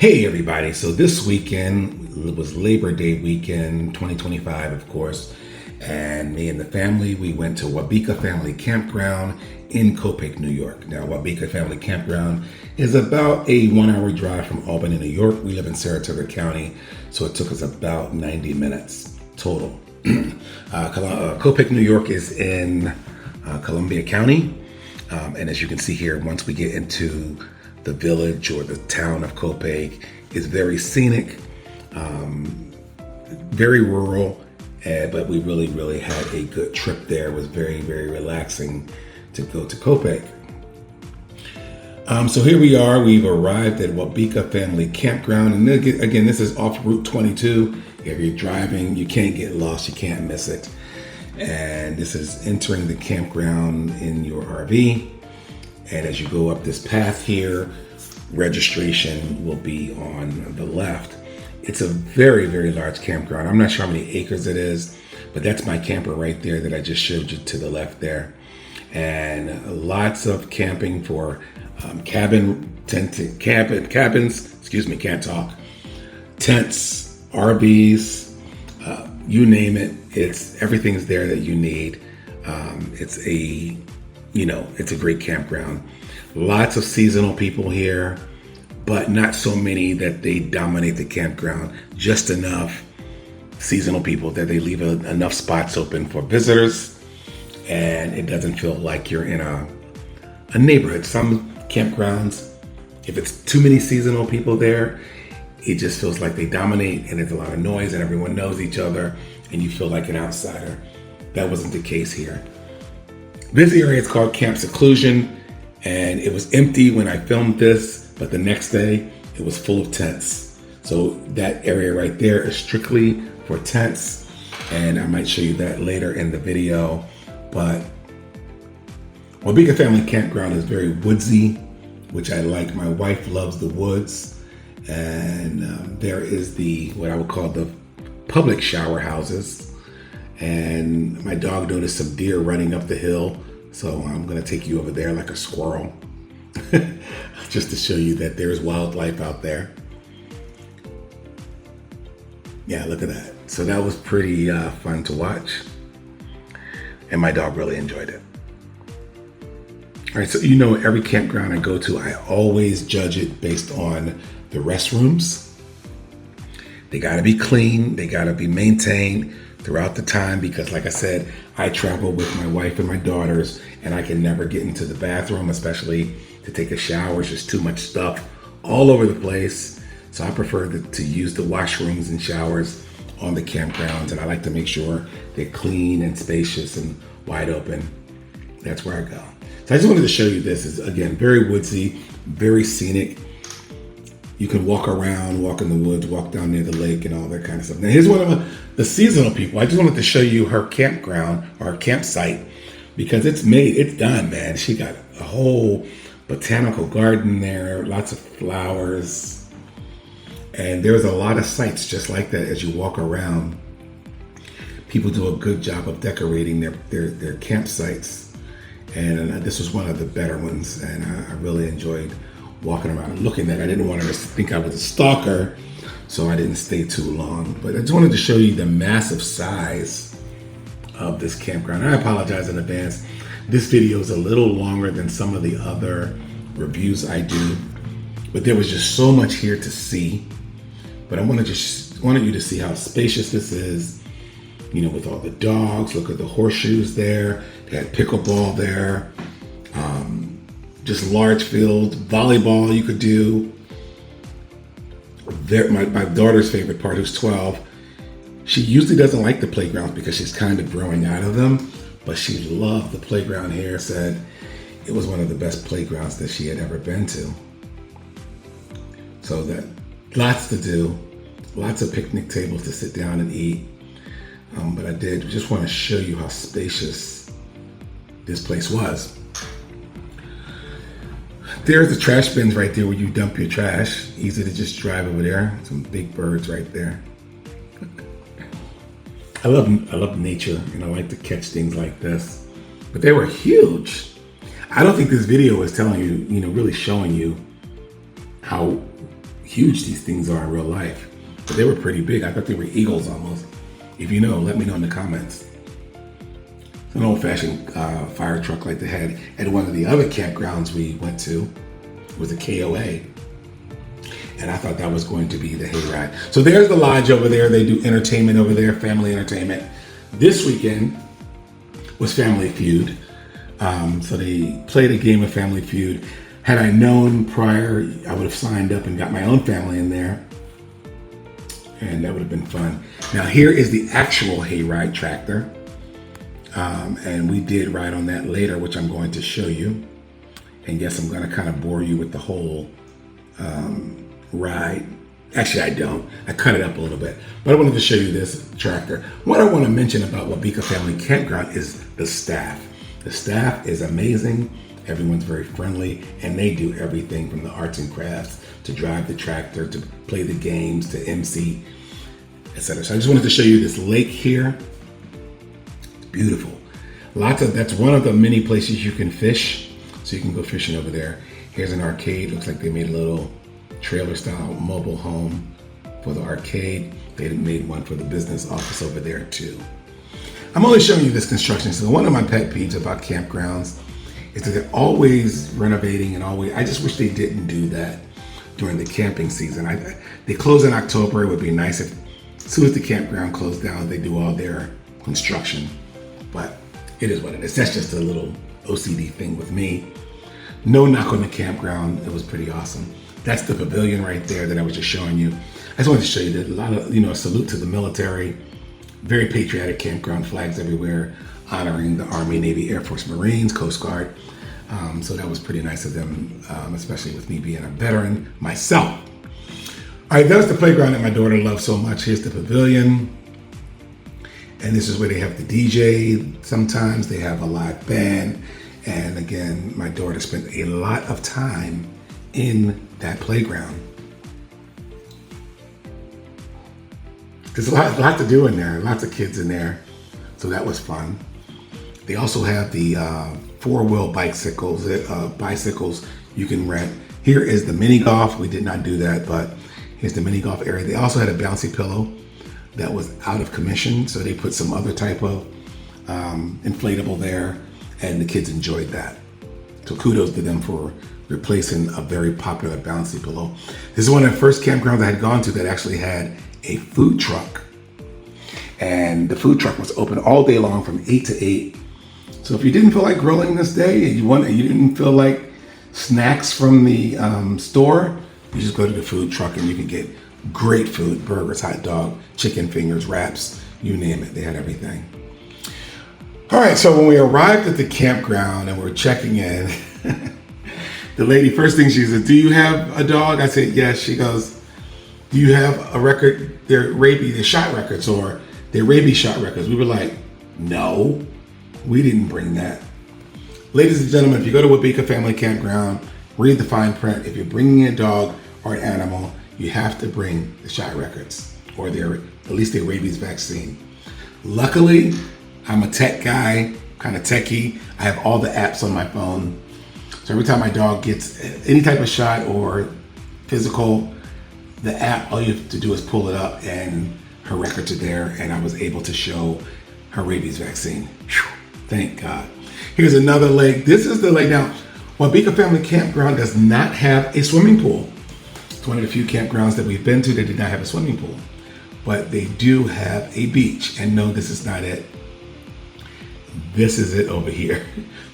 Hey everybody, so this weekend was Labor Day weekend 2025, of course, and me and the family, we went to Waubeeka Family Campground in Copake, New York. Now, Waubeeka Family Campground is about a 1 hour drive from Albany, New York. We live in Saratoga County, so it took us about 90 minutes total. Copake, New York is in Columbia County, and as you can see here, once we get into the village or the town of Copake, is very scenic, very rural, but we really had a good trip there. It was very relaxing to go to Copake. So here we are. We've arrived at Waubeeka Family Campground, and again, this is off Route 22. If you're driving, you can't get lost. You can't miss it. And this is entering the campground in your RV. And as you go up this path here, registration will be on the left. It's a very large campground. I'm not sure how many acres it is, but that's my camper right there that I just showed you to the left there. And lots of camping for cabins, excuse me, can't talk, tents, RVs, you name it. Everything's there that you need. It's a great campground. Lots of seasonal people here, but not so many that they dominate the campground. Just enough seasonal people that they leave enough spots open for visitors, and it doesn't feel like you're in a neighborhood. Some campgrounds, if it's too many seasonal people there, it just feels like they dominate and there's a lot of noise and everyone knows each other and you feel like an outsider. That wasn't the case here. This area is called Camp Seclusion, and it was empty when I filmed this, but the next day it was full of tents. So that area right there is strictly for tents, and I might show you that later in the video. But Waubeeka Family Campground is very woodsy, which I like. My wife loves the woods, and there is what I would call the public shower houses. And my dog noticed some deer running up the hill, so I'm gonna take you over there like a squirrel, just to show you that there's wildlife out there. Yeah, look at that. So that was pretty fun to watch, and my dog really enjoyed it. All right, so every campground I go to, I always judge it based on the restrooms. They gotta be clean, they gotta be maintained throughout the time, because like I said, I travel with my wife and my daughters, and I can never get into the bathroom, especially to take a shower. It's just too much stuff all over the place. So I prefer to use the washrooms and showers on the campgrounds, and I like to make sure they're clean and spacious and wide open. That's where I go. So I just wanted to show you this. Is again very woodsy, very scenic. You can walk around, walk in the woods, walk down near the lake and all that kind of stuff. Now here's one of the seasonal people. I just wanted to show you her campground or her campsite, because it's done, man. She got a whole botanical garden there, lots of flowers. And there's a lot of sites just like that as you walk around. People do a good job of decorating their campsites. And this was one of the better ones, and I really enjoyed walking around and looking at it. I didn't want her to think I was a stalker, so I didn't stay too long. But I just wanted to show you the massive size of this campground. I apologize in advance. This video is a little longer than some of the other reviews I do, but there was just so much here to see. But I wanted you to see how spacious this is, with all the dogs. Look at the horseshoes there. They had pickleball there. Just large field, volleyball you could do. My daughter's favorite part, who's 12, she usually doesn't like the playgrounds because she's kind of growing out of them, but she loved the playground here, said it was one of the best playgrounds that she had ever been to. So that lots to do, lots of picnic tables to sit down and eat. But I did just want to show you how spacious this place was. There's the trash bins right there where you dump your trash. Easy to just drive over there. Some big birds right there. I love nature, and I like to catch things like this. But they were huge. I don't think this video is telling you, really showing you how huge these things are in real life. But they were pretty big. I thought they were eagles almost. If you know, let me know in the comments. It's an old-fashioned fire truck like they had at one of the other campgrounds we went to. It was a KOA. And I thought that was going to be the hayride. So there's the lodge over there. They do entertainment over there, family entertainment. This weekend was Family Feud. So they played a game of Family Feud. Had I known prior, I would have signed up and got my own family in there. And that would have been fun. Now here is the actual hayride tractor. And we did ride on that later, which I'm going to show you. And yes, I'm going to kind of bore you with the whole ride. Actually, I don't. I cut it up a little bit. But I wanted to show you this tractor. What I want to mention about Waubeeka Family Campground is the staff. The staff is amazing. Everyone's very friendly, and they do everything from the arts and crafts to drive the tractor, to play the games, to MC, etc. So I just wanted to show you this lake here. It's beautiful. That's one of the many places you can fish. So you can go fishing over there. Here's an arcade. Looks like they made a little trailer style mobile home for the arcade. They made one for the business office over there too. I'm only showing you this construction. So one of my pet peeves about campgrounds is that they're always renovating and always, I just wish they didn't do that during the camping season. They close in October. It would be nice if as soon as the campground closed down, they do all their construction. But it is what it is. That's just a little OCD thing with me. No knock on the campground. It was pretty awesome. That's the pavilion right there that I was just showing you. I just wanted to show you that a lot of, salute to the military. Very patriotic campground, flags everywhere, honoring the Army, Navy, Air Force, Marines, Coast Guard. So that was pretty nice of them, especially with me being a veteran myself. All right, that's the playground that my daughter loves so much. Here's the pavilion. And this is where they have the DJ. Sometimes they have a live band. And again, my daughter spent a lot of time in that playground. There's a lot to do in there, lots of kids in there. So that was fun. They also have the four-wheel bicycles you can rent. Here is the mini golf. We did not do that, but here's the mini golf area. They also had a bouncy pillow that was out of commission. So they put some other type of inflatable there, and the kids enjoyed that. So kudos to them for replacing a very popular bouncy pillow. This is one of the first campgrounds I had gone to that actually had a food truck. And the food truck was open all day long from 8 to 8. So if you didn't feel like grilling this day and you didn't feel like snacks from the store, you just go to the food truck and you can get great food, burgers, hot dog, chicken fingers, wraps, you name it. They had everything. All right, so when we arrived at the campground and we're checking in, the lady, first thing she said, "Do you have a dog?" I said, "Yes." She goes, "Do you have a record, their shot records or their rabies shot records?" We were like, "No, we didn't bring that." Ladies and gentlemen, if you go to Waubeeka Family Campground, read the fine print. If you're bringing a dog or an animal, you have to bring the shot records or at least their rabies vaccine. Luckily, I'm a tech guy, kind of techie. I have all the apps on my phone. So every time my dog gets any type of shot or physical, the app, all you have to do is pull it up and her records are there, and I was able to show her rabies vaccine. Whew, thank God. Here's another lake. This is the lake. Now, Waubeeka Family Campground does not have a swimming pool. It's one of the few campgrounds that we've been to that did not have a swimming pool. But they do have a beach. And no, this is not it. This is it over here.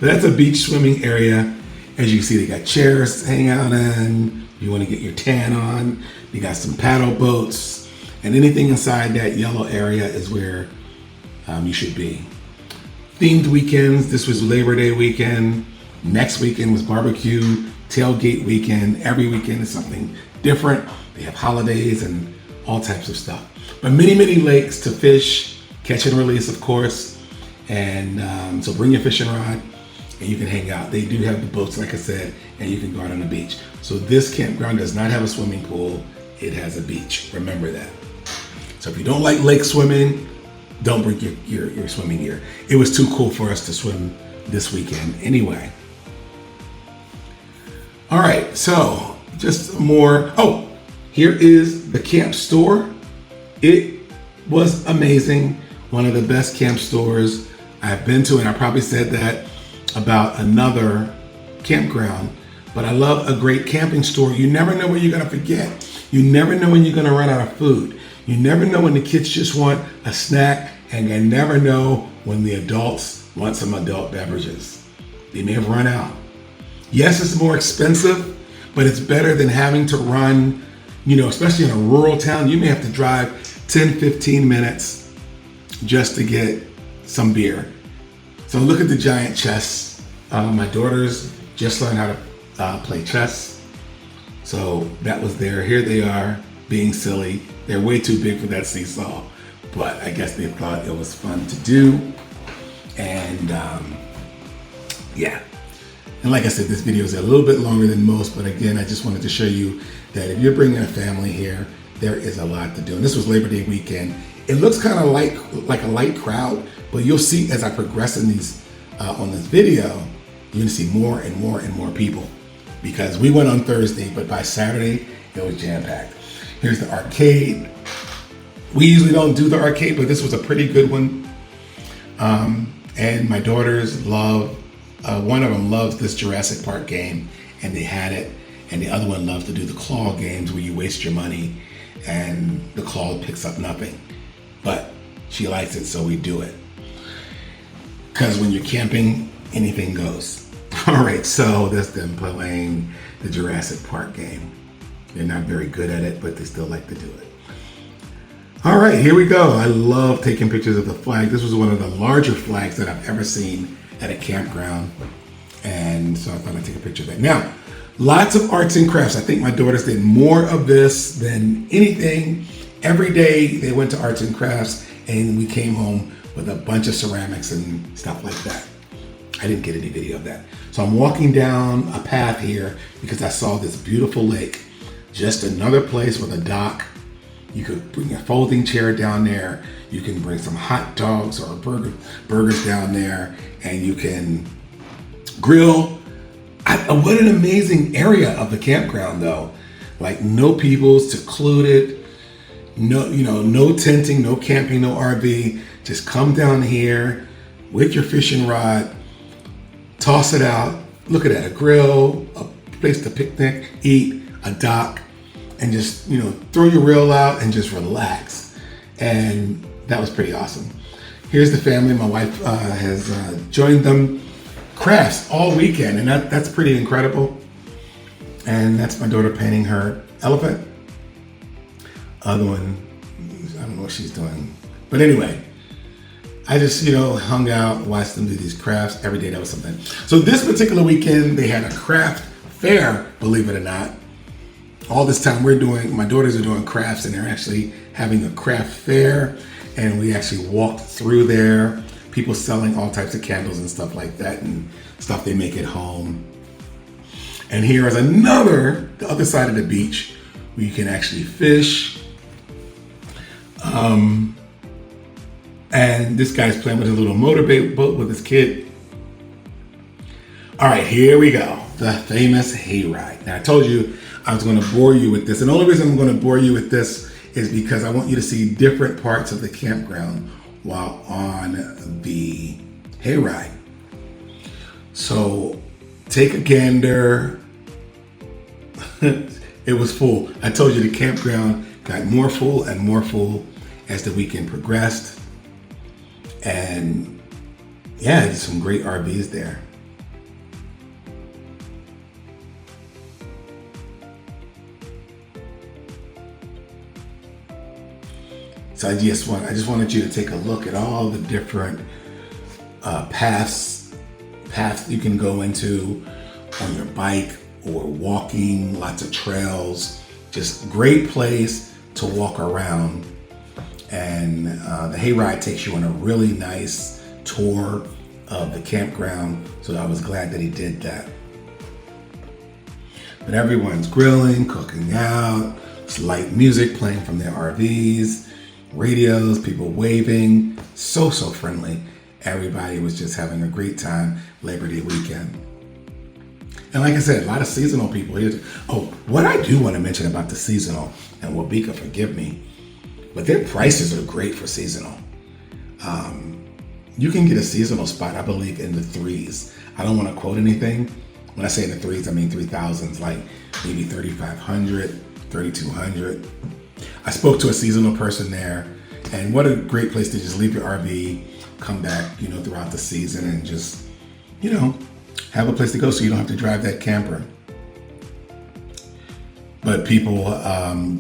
But that's a beach swimming area. As you can see, they got chairs to hang out in. You want to get your tan on. You got some paddle boats. And anything inside that yellow area is where you should be. Themed weekends. This was Labor Day weekend. Next weekend was barbecue, tailgate weekend. Every weekend is something different. They have holidays and all types of stuff. But many, many lakes to fish, catch and release, of course. And so bring your fishing rod and you can hang out. They do have the boats, like I said, and you can go out on the beach. So this campground does not have a swimming pool. It has a beach. Remember that. So if you don't like lake swimming, don't bring your swimming gear. It was too cool for us to swim this weekend anyway. All right, so just more. Oh, Here is the camp store. It was amazing. One of the best camp stores I've been to, and I probably said that about another campground, but I love a great camping store. You never know what you're gonna forget. You never know when you're gonna run out of food. You never know when the kids just want a snack, and you never know when the adults want some adult beverages. They may have run out. Yes, it's more expensive, but it's better than having to run, especially in a rural town. You may have to drive 10, 15 minutes just to get some beer. So look at the giant chess. My daughters just learned how to play chess. So that was there. Here they are being silly. They're way too big for that seesaw, but I guess they thought it was fun to do. And yeah. And like I said, this video is a little bit longer than most, but again, I just wanted to show you that if you're bringing a family here, there is a lot to do. And this was Labor Day weekend. It looks kind of like a light crowd, but you'll see as I progress in these on this video, you're gonna see more and more and more people, because we went on Thursday, but by Saturday it was jam-packed. Here's the arcade. We usually don't do the arcade, but this was a pretty good one. And my daughters love. One of them loves this Jurassic Park game, and they had it. And the other one loves to do the claw games where you waste your money and the claw picks up nothing. But she likes it, so we do it. Because when you're camping, anything goes. All right, so that's them playing the Jurassic Park game. They're not very good at it, but they still like to do it. All right, here we go. I love taking pictures of the flag. This was one of the larger flags that I've ever seen at a campground. And so I thought I'd take a picture of that. Now, lots of arts and crafts. I think my daughters did more of this than anything. Every day they went to arts and crafts, and we came home with a bunch of ceramics and stuff like that. I didn't get any video of that. So I'm walking down a path here because I saw this beautiful lake. Just another place with a dock. You could bring a folding chair down there. You can bring some hot dogs or burgers down there, and you can grill. What an amazing area of the campground, though. Like, no people, secluded. No tenting, no camping, no RV. Just come down here with your fishing rod, toss it out. Look at that, a grill, a place to picnic, eat, a dock, and just, throw your reel out and just relax. And that was pretty awesome. Here's the family. My wife has joined them. Crafts all weekend, and that's pretty incredible. And that's my daughter painting her elephant. Other one, I don't know what she's doing. But anyway, I just, hung out, watched them do these crafts. Every day there was something. So this particular weekend, they had a craft fair, believe it or not. All this time my daughters are doing crafts, and they're actually having a craft fair. And we actually walked through there. People selling all types of candles and stuff like that, and stuff they make at home. And here is the other side of the beach, where you can actually fish. And this guy's playing with his little motorboat with his kid. All right, here we go. The famous hayride. Now, I told you I was going to bore you with this. And the only reason I'm going to bore you with this is because I want you to see different parts of the campground while on the hayride. So take a gander. It was full. I told you the campground got more full and more full as the weekend progressed. And yeah, there's some great RVs there. So I just wanted you to take a look at all the different paths you can go into on your bike or walking, lots of trails, just great place to walk around. And the hayride takes you on a really nice tour of the campground. So I was glad that he did that. But everyone's grilling, cooking out, it's light music playing from their RVs, radios, people waving, so friendly. Everybody was just having a great time Labor Day weekend. And like I said, a lot of seasonal people here. Oh, what I do want to mention about the seasonal, and Waubeeka, forgive me, but their prices are great for seasonal. You can get a seasonal spot, I believe, in the threes. I don't want to quote anything. When I say in the threes, I mean 3,000s, like maybe 3,500, 3,200. I spoke to a seasonal person there, and what a great place to just leave your RV, come back, throughout the season and just, have a place to go so you don't have to drive that camper. But people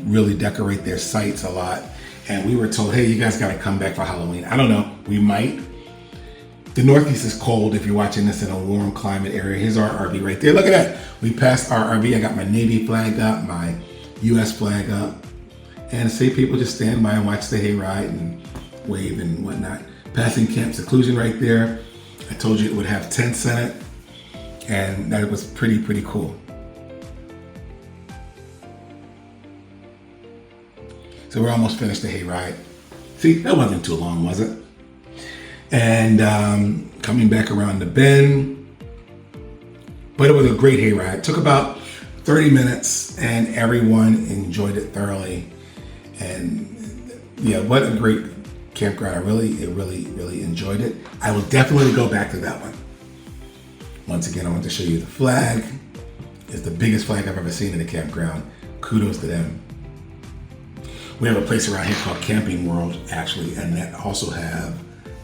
really decorate their sites a lot. And we were told, hey, you guys got to come back for Halloween. I don't know, we might. The Northeast is cold if you're watching this in a warm climate area. Here's our RV right there. Look at that. We passed our RV. I got my Navy flag up, my US flag up. And see people just stand by and watch the hayride and wave and whatnot. Passing Camp Seclusion right there. I told you it would have tents in it. And that was pretty cool. So we're almost finished the hayride. See, that wasn't too long, was it? And coming back around the bend. But it was a great hayride. It took about 30 minutes and everyone enjoyed it thoroughly. And yeah, what a great campground. I really enjoyed it. I will definitely go back to that one. Once again, I want to show you the flag. It's the biggest flag I've ever seen in a campground. Kudos to them. We have a place around here called Camping World, actually, and that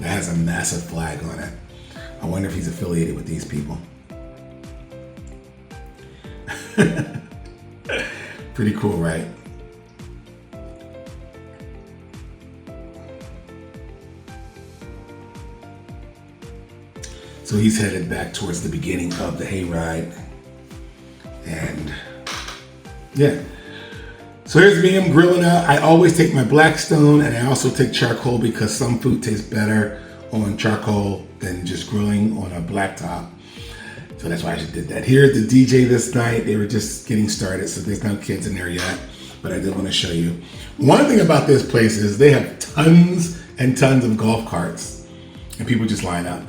has a massive flag on it. I wonder if he's affiliated with these people. Pretty cool, right? So he's headed back towards the beginning of the hayride. And yeah. So here's me, I'm grilling out. I always take my Blackstone and I also take charcoal because some food tastes better on charcoal than just grilling on a blacktop. So that's why I just did that. Here's the DJ this night. They were just getting started, so there's no kids in there yet, but I did want to show you. One thing about this place is they have tons and tons of golf carts and people just line up.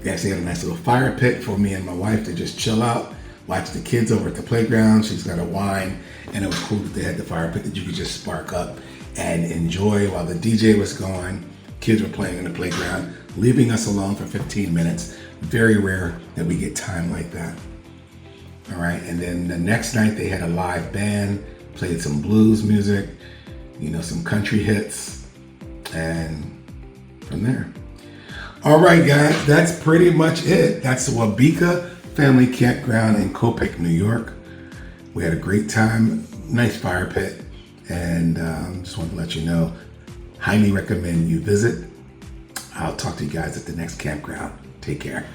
They actually had a nice little fire pit for me and my wife to just chill out, watch the kids over at the playground. She's got a wine, and it was cool that they had the fire pit that you could just spark up and enjoy while the DJ was going. Kids were playing in the playground, leaving us alone for 15 minutes. Very rare that we get time like that. All right, and then the next night they had a live band, played some blues music, some country hits, and from there. All right, guys, that's pretty much it. That's the Waubeeka Family Campground in Copake, New York. We had a great time, nice fire pit, and just wanted to let you know, highly recommend you visit. I'll talk to you guys at the next campground. Take care.